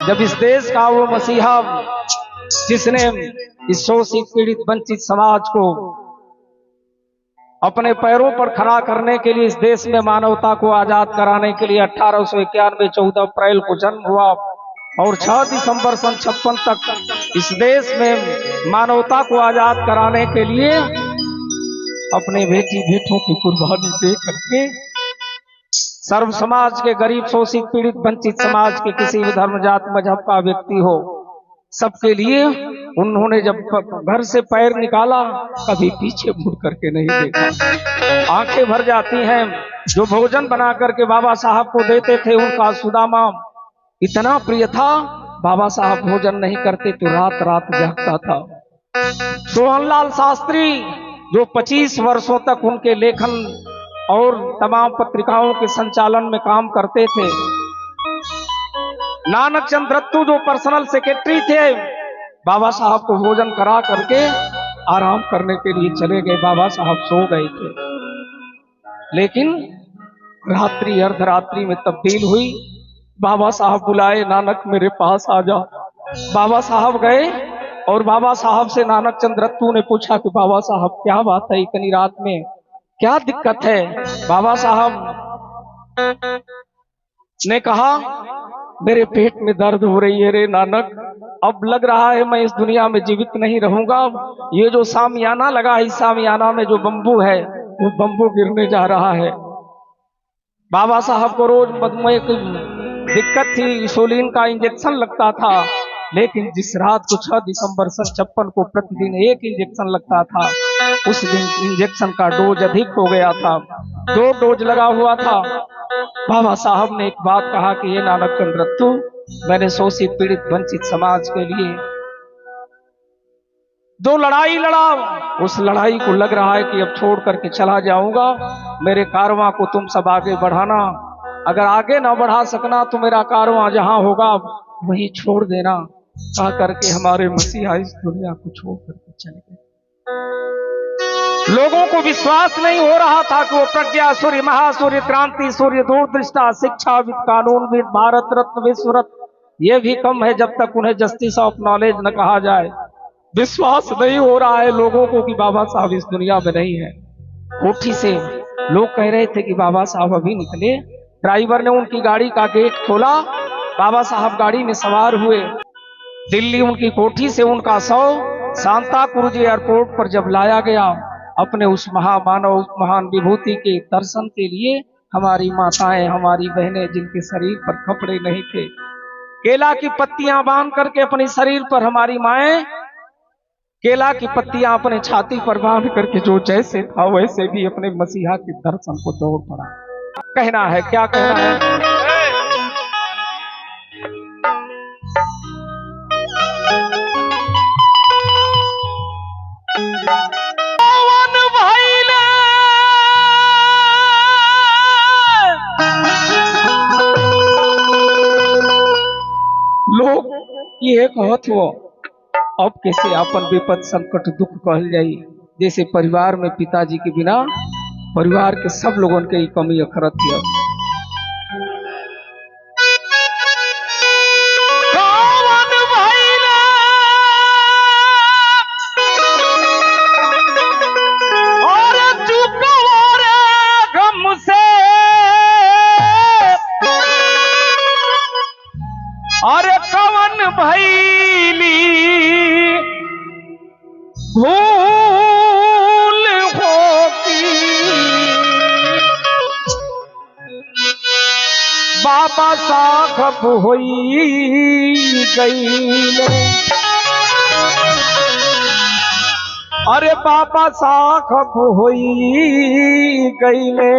जब इस देश का वो मसीहा जिसने इस शोषित पीड़ित वंचित समाज को अपने पैरों पर खड़ा करने के लिए, इस देश में मानवता को आजाद कराने के लिए 1891 14 अप्रैल को जन्म हुआ और 6 दिसंबर सन 56 तक इस देश में मानवता को आजाद कराने के लिए अपने बेटी बेटों की कुर्बानी दे करके सर्व समाज के गरीब शोषित पीड़ित वंचित समाज के किसी भी धर्म जात मजहब का व्यक्ति हो, सबके लिए उन्होंने जब घर से पैर निकाला कभी पीछे मुड़ करके नहीं देखा। आंखें भर जाती हैं। जो भोजन बना करके बाबा साहब को देते थे, उनका सुदामा इतना प्रिय था, बाबा साहब भोजन नहीं करते तो रात रात जागता था। सोहनलाल शास्त्री जो 25 वर्षों तक उनके लेखन और तमाम पत्रिकाओं के संचालन में काम करते थे। नानक चंद रत्तू जो पर्सनल सेक्रेटरी थे, बाबा साहब को भोजन करा करके आराम करने के लिए चले गए। बाबा साहब सो गए थे, लेकिन रात्रि अर्धरात्रि में तब्दील हुई। बाबा साहब बुलाए, नानक मेरे पास आ जा। बाबा साहब गए और बाबा साहब से नानक चंद रत्तू ने पूछा कि बाबा साहब क्या बात है, इतनी रात में क्या दिक्कत है। बाबा साहब ने कहा मेरे पेट में दर्द हो रही है रे नानक, अब लग रहा है मैं इस दुनिया में जीवित नहीं रहूंगा। ये जो सामियाना लगा है, इस सामियाना में जो बम्बू है वो बम्बू गिरने जा रहा है। बाबा साहब को रोज मधुमेह की दिक्कत थी, इंसुलिन का इंजेक्शन लगता था, लेकिन जिस रात को 6 दिसंबर सन 56 को प्रतिदिन 1 इंजेक्शन लगता था, उस दिन इंजेक्शन का डोज अधिक हो गया था, 2 डोज लगा हुआ था। बाबा साहब ने एक बात कहा कि ये नानक चंद रत्तू, मैंने शोषित पीड़ित वंचित समाज के लिए 2 लड़ाई लड़ा, उस लड़ाई को लग रहा है कि अब छोड़ करके चला जाऊंगा। मेरे कारवां को तुम सब आगे बढ़ाना, अगर आगे ना बढ़ा सकना तो मेरा कारवां जहां होगा वहीं छोड़ देना। कहा करके हमारे मसीहा इस दुनिया को छोड़ करके चले गए। लोगों को विश्वास नहीं हो रहा था कि वो प्रज्ञा सूर्य, महासूर्य, क्रांति सूर्य, दूरदृष्टा, शिक्षाविद, कानूनविद, भारत रत्न, विश्व रत्न, ये भी कम है जब तक उन्हें जस्टिस ऑफ नॉलेज न कहा जाए। विश्वास नहीं हो रहा है लोगों को कि बाबा साहब इस दुनिया में नहीं है। कोठी से लोग कह रहे थे कि बाबा साहब अभी निकले। ड्राइवर ने उनकी गाड़ी का गेट खोला, बाबा साहब गाड़ी में सवार हुए। दिल्ली उनकी कोठी से उनका शव सांता क्रूज एयरपोर्ट पर जब लाया गया, अपने उस महामानव, उस महान विभूति के दर्शन के लिए हमारी माताएं, हमारी बहनें जिनके शरीर पर कपड़े नहीं थे, केला की पत्तियां बांध करके अपने शरीर पर, हमारी माएं केला की पत्तियां अपने छाती पर बांध करके जो जैसे था वैसे भी अपने मसीहा के दर्शन को दौड़ पड़ा। कहना है, क्या कहना है? लोग ये कहत हो, अब कैसे अपन विपद संकट दुख कहल जाई। जैसे परिवार में पिताजी के बिना परिवार के सब लोगों के कमी अखरत है। अरे कवन भैली भूल होती, बाबा साहब होई गईले। अरे बाबा साहब होई गईले।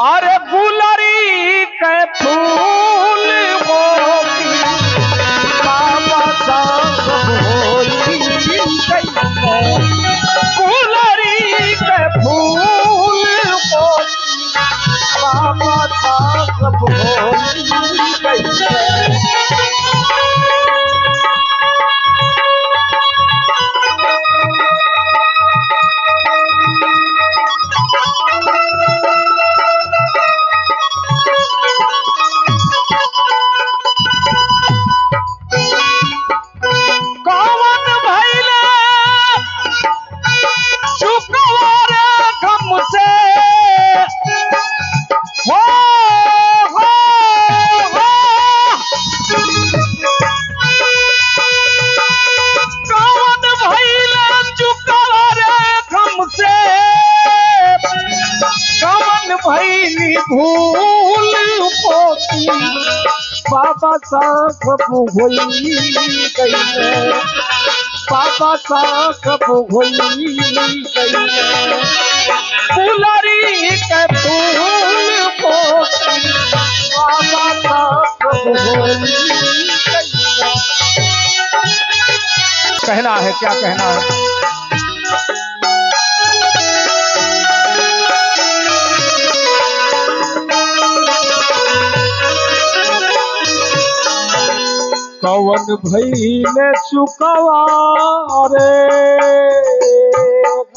अरे गुलरी के फूल होती, बाबा साहब होई गईले। गुलरी के फूल होती, बाबा साहब होई गईले। बाबा साहब होई गई, बाबा साहब होई गई, फुलरी के फूल पोती बाबा साहब होई गई। कहना है, क्या कहना है? कवन भइले चुकवा रे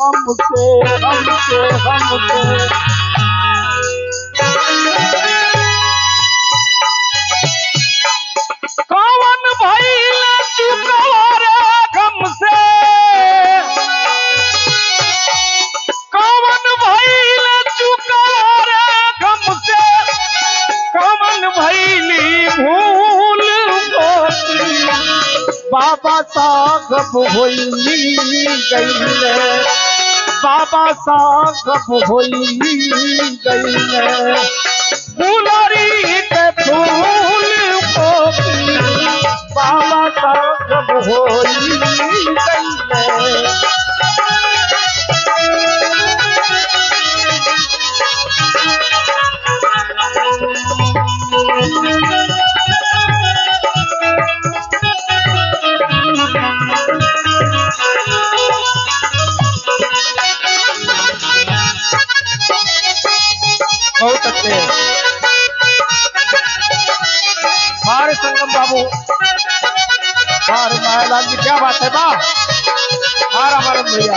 हमसे हमसे हमसे, कवन भइले चुकवा रे हमसे, कवन भइले चुकवा रे हमसे, कवन भइली भूल बाबा साहब होई गई, बाबा साहब होई गई, फुलरी के फूल पोती बाबा साहब होई गई। बहुत अच्छे हमारे संगम बाबू, हमारे मायालाल जी, क्या बात है बा, हमारा भैया।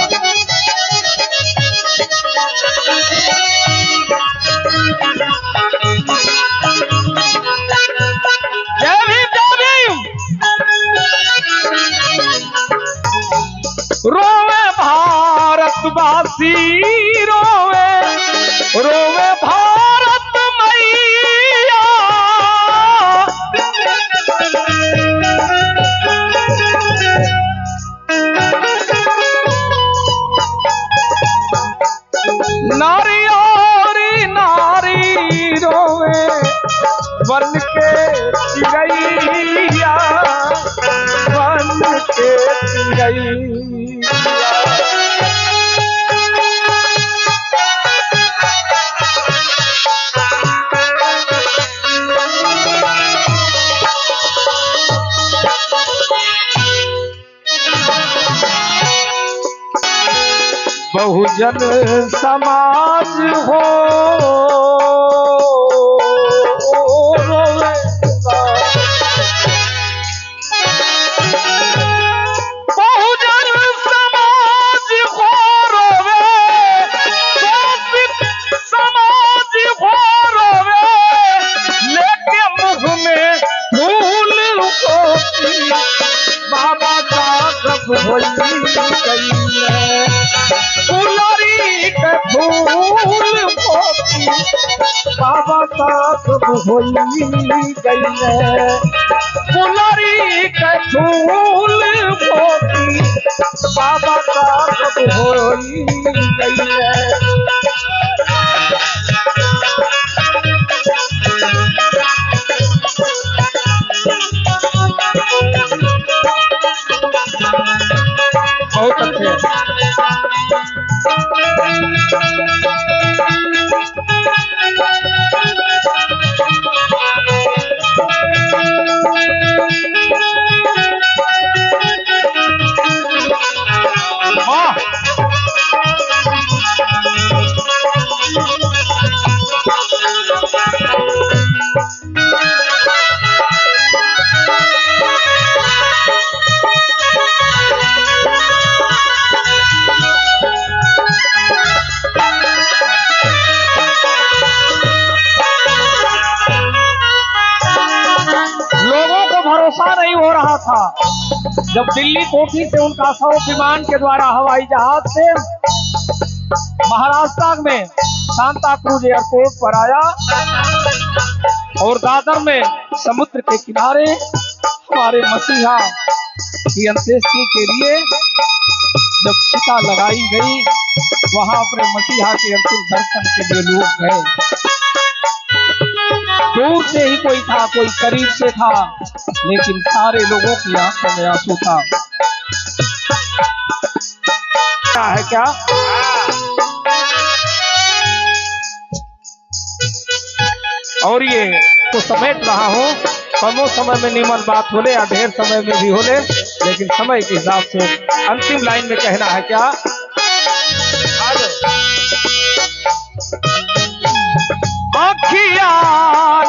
रोवे भारतवासी रोवे, रोवे भारत मैया, नारी और नारी रोवे बन के चिड़ैया, बन के चिड़ैया। बहुजन समाज हो रोवे, बहुजन समाज हो रोवे, शोषित समाज हो रोवे, लेके मुँह में फूल पोती बाबा साहब होई गई, फुलरी के फूल पोती बाबा साहब होई गई, फुलरी के फूल पोती बाबा साहब होई गई। बहुत अच्छे भरोसा नहीं हो रहा था जब दिल्ली कोठी से उनका 100 विमान के द्वारा हवाई जहाज से महाराष्ट्र में सांता क्रूज एयरपोर्ट पर आया और दादर में समुद्र के किनारे हमारे मसीहा की अंत्येष्टि के लिए जब चिता लगाई गई, वहां अपने मसीहा के अंतिम दर्शन के लिए लोग गए। दूर से ही कोई था, कोई करीब से था, लेकिन सारे लोगों की आंखों में आंसू था। क्या है क्या? और ये तो समेट रहा हूं, कमो समय में निमन बात होले या ढेर समय में भी होले, लेकिन समय के हिसाब से अंतिम लाइन में कहना है क्या? आँखिया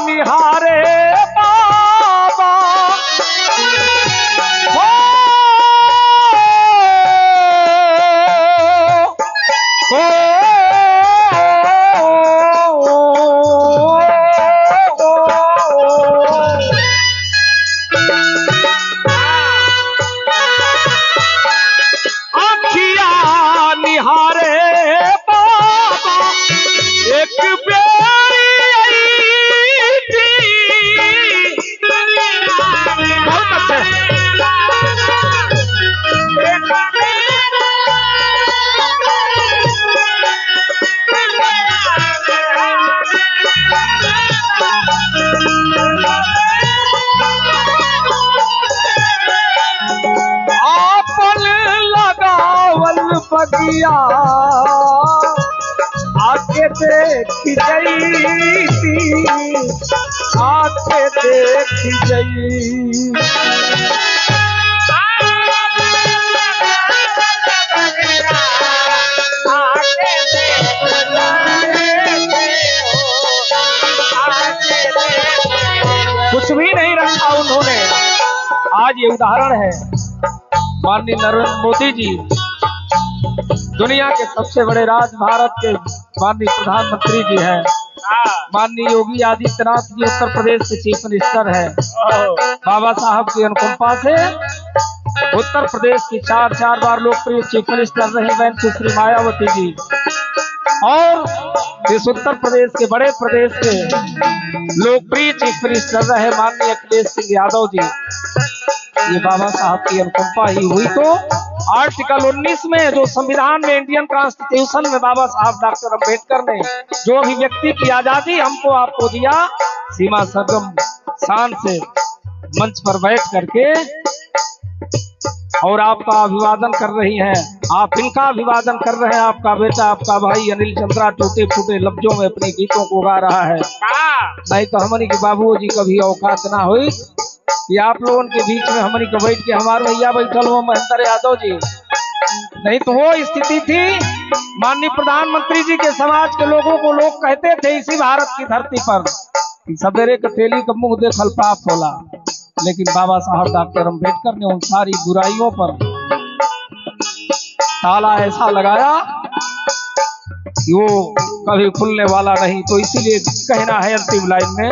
निहारे बाबा आँखिया निहारे बाबा एक बगिया आके देखी गई थी, आके देखी गई। कुछ भी नहीं रखा उन्होंने। आज ये उदाहरण है, माननीय नरेंद्र मोदी जी दुनिया के सबसे बड़े राज्य भारत के माननीय प्रधानमंत्री जी हैं, माननीय योगी आदित्यनाथ जी उत्तर प्रदेश के चीफ मिनिस्टर हैं, बाबा साहब की अनुकंपा से उत्तर प्रदेश की चार बार लोकप्रिय चीफ मिनिस्टर रही बहन सुश्री मायावती जी, और इस उत्तर प्रदेश के बड़े प्रदेश के लोकप्रिय चीफ मिनिस्टर रहे माननीय अखिलेश सिंह यादव जी। ये बाबा साहब की अनुकंपा ही हुई तो आर्टिकल 19 में, जो संविधान में, इंडियन कॉन्स्टिट्यूशन में बाबा साहब डॉक्टर अम्बेडकर ने जो अभिव्यक्ति की आजादी हमको आपको दिया, सीमा सरगम शान से मंच पर बैठ करके और आपका अभिवादन कर रही हैं, आप इनका अभिवादन कर रहे हैं। आपका बेटा, आपका भाई अनिल चंद्रा टूटे फूटे लफ्जों में अपने गीतों को गा रहा है। नहीं तो हमनी के बाबूजी कभी औकात ना हुई कि आप लोगों के बीच में हमनी को बैठ के हमारे भैया बैठल हो महेंद्र यादव जी। नहीं तो वो स्थिति थी, माननीय प्रधानमंत्री जी के समाज के लोगों को लोग कहते थे इसी भारत की धरती पर कि सवेरे कटेली का मुंह देखल पाप होला, लेकिन बाबा साहब डॉक्टर अम्बेडकर ने उन सारी बुराइयों पर ताला ऐसा लगाया कि वो कभी खुलने वाला नहीं। तो इसीलिए कहना है अंतिम लाइन में,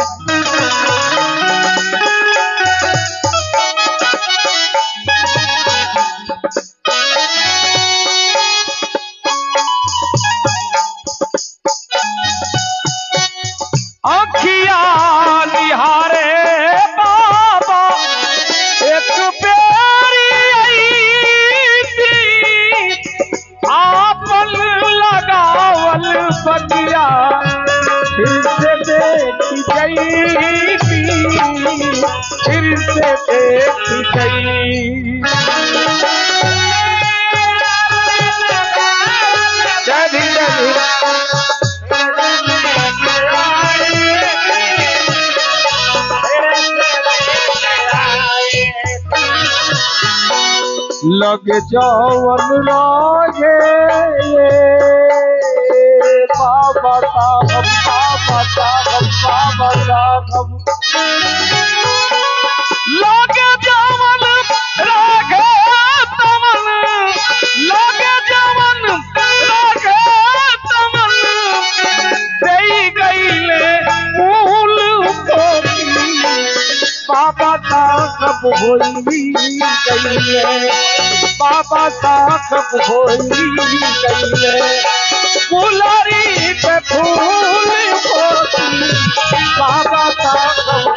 आँखिया निहारे बाबा एक प्यारी आई थी, आपन लगावल बगिया फिर से देखी गई थी, फिर से देखी गई। जय भीम, जय भीम। लग जावन लागे ये बाबा साहब, बाबा साहब, बाबा साहब। लगे जावन लागे तमन, लगे जावन लागे तमन, दई गईले फूल पोती, बाबा साहब होई गईले, बाबा साहब होई गईले, फुलरी पे फूल पोती, बाबा साहब